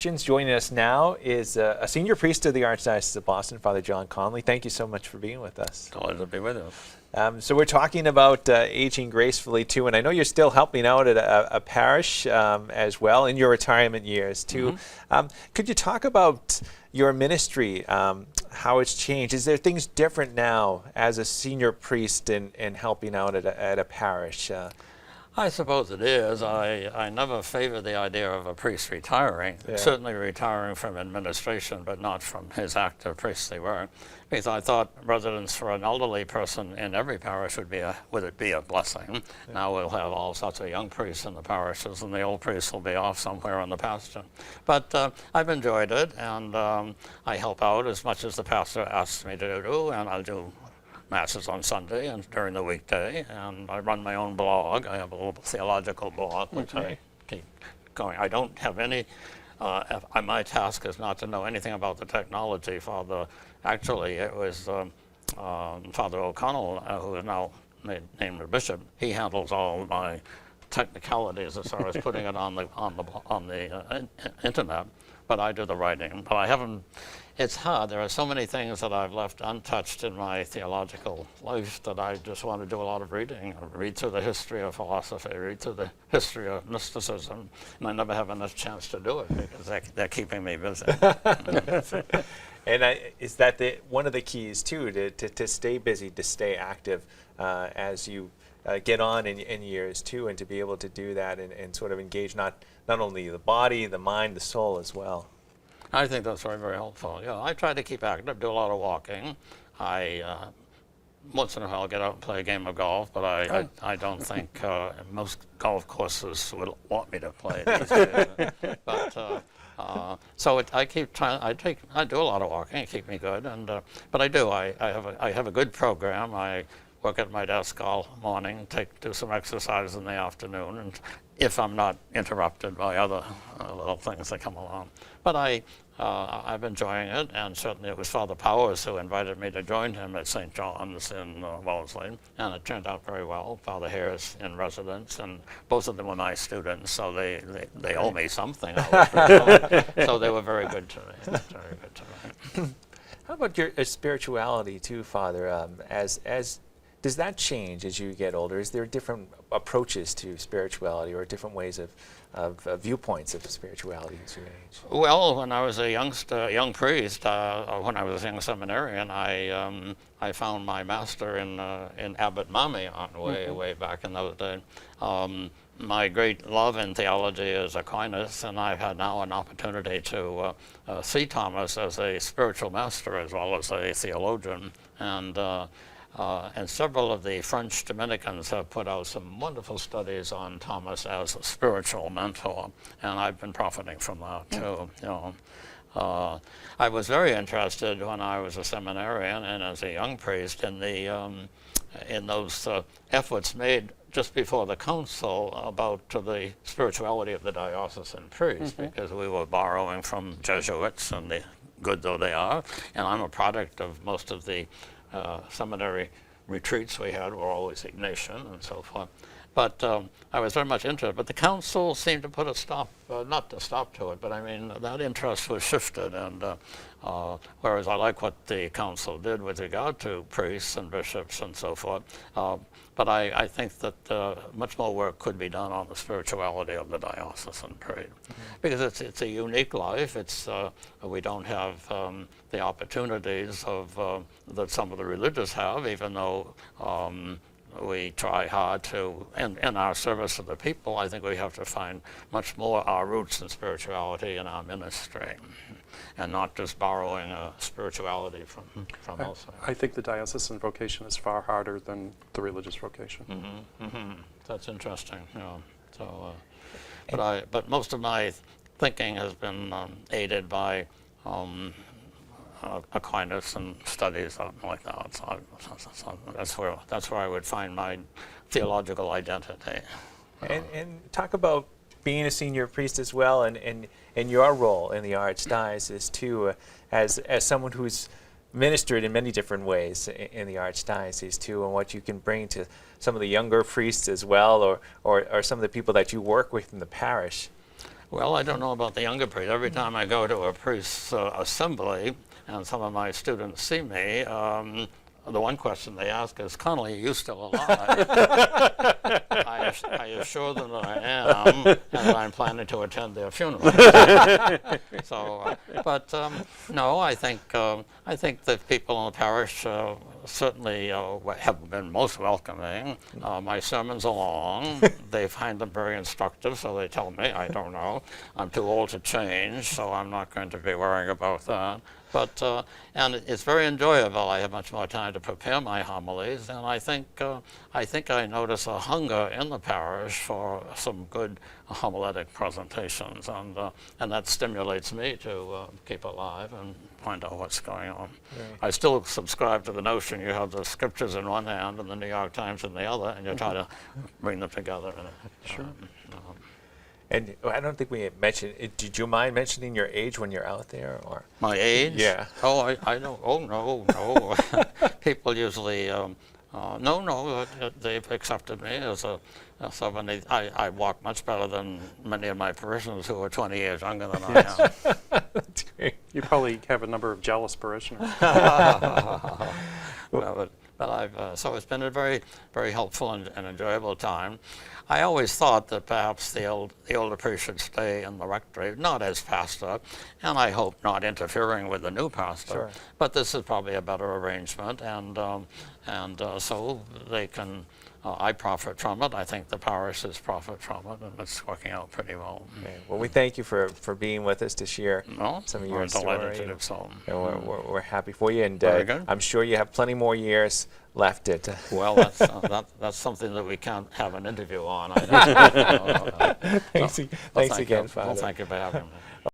Joining us now is a senior priest of the Archdiocese of Boston, Father John Connelly. Thank you so much for being with us. Delighted to be with you. So we're talking about aging gracefully too, and I know you're still helping out at a parish as well in your retirement years too. Could you talk about your ministry, how it's changed? Is there things different now as a senior priest in helping out at a parish? I suppose it is. I never favor the idea of a priest retiring, certainly retiring from administration, but not from his active priestly work, because I thought residence for an elderly person in every parish would be a blessing. Yeah. Now we'll have all sorts of young priests in the parishes, and the old priests will be off somewhere on the pasture. But I've enjoyed it, and I help out as much as the pastor asks me to do, and I'll do Masses on Sunday and during the weekday, and I run my own blog. I have a little theological blog, which I keep going. I don't have any, my task is not to know anything about the technology. Actually, it was Father O'Connell, who is now named a bishop. He handles all my technicalities as far as putting it on the internet, but I do the writing. But I haven't. It's hard. There are so many things that I've left untouched in my theological life that I just want to do a lot of reading. I read through the history of philosophy, read through the history of mysticism, and I never have enough chance to do it because they're keeping me busy. And is that one of the keys too, to stay busy, to stay active as you get on in years too, and to be able to do that and sort of engage not only the body, the mind, the soul as well. I think that's very, very helpful. Yeah, I try to keep active, do a lot of walking. I once in a while get out and play a game of golf, but I don't think most golf courses would want me to play these days. But so I keep trying. I do a lot of walking. It keeps me good, and but I do. I have a good program. I work at my desk all morning, do some exercise in the afternoon, and if I'm not interrupted by other little things that come along. But I'm enjoying it, and certainly it was Father Powers who invited me to join him at St. John's in Wellesley, and it turned out very well. Father Hare's in residence, and both of them were my students, so they owe me something. So they were very good to me. Very good to me. How about your spirituality too, Father? Does that change as you get older? Is there different approaches to spirituality or different ways of viewpoints of spirituality as you age? Well, when I was a young priest, or when I was a young seminarian, I found my master in Abbot Marmion way back in those days. My great love in theology is Aquinas, and I've had now an opportunity to see Thomas as a spiritual master as well as a theologian, and several of the French Dominicans have put out some wonderful studies on Thomas as a spiritual mentor, and I've been profiting from that too. You know, I was very interested when I was a seminarian and as a young priest in those efforts made just before the council about the spirituality of the diocesan priest, because we were borrowing from Jesuits, and good though they are, and I'm a product of most of the seminary retreats we had were always Ignatian and so forth. But I was very much into it. But the council seemed to put a stop, not a stop to it, but I mean, that interest was shifted. And whereas I like what the council did with regard to priests and bishops and so forth, but I think that much more work could be done on the spirituality of the diocesan priest, because it's a unique life. We don't have the opportunities that some of the religious have, even though we try hard to, in our service to the people, I think we have to find much more our roots in spirituality in our ministry, and not just borrowing spirituality from elsewhere. I think the diocesan vocation is far harder than the religious vocation. That's interesting. Yeah. So, but most of my thinking has been aided by Aquinas and studies like that. So that's where I would find my theological identity. And talk about being a senior priest as well, and your role in the Archdiocese too, as someone who's ministered in many different ways in the Archdiocese too, and what you can bring to some of the younger priests as well, or some of the people that you work with in the parish. Well, I don't know about the younger priest. Every time I go to a priest's assembly and some of my students see me, the one question they ask is, "Connelly, are you still alive?" I assure them that I am, and that I'm planning to attend their funeral. So, no, I think that people in the parish certainly have been most welcoming. My sermons are long. They find them very instructive, so they tell me. I don't know. I'm too old to change, so I'm not going to be worrying about that. But and it's very enjoyable. I have much more time to prepare my homilies, and I think I notice a hunger in the parish for some good homiletic presentations, and that stimulates me to keep alive and find out what's going on. Right. I still subscribe to the notion you have the scriptures in one hand and the New York Times in the other, and you try to bring them together. Sure. And I don't think we mentioned. Did you mind mentioning your age when you're out there, or my age? Yeah. Oh, I don't. Oh no. People usually. No. They've accepted me as a. So when I walk much better than many of my parishioners who are 20 years younger than I am. That's great. You probably have a number of jealous parishioners. Well, so it's been a very, very helpful and enjoyable time. I always thought that perhaps the older priest should stay in the rectory, not as pastor, and I hope not interfering with the new pastor. Sure. But this is probably a better arrangement, and so they can. I profit from it. I think the parishes profit from it, and it's working out pretty well. Okay. Well, we thank you for being with us to share some of your story. Delighted to do so. And we're happy for you, and Very good. I'm sure you have plenty more years left. Well, that's something that we can't have an interview on. Thanks again, Father. Well, thank you for having me.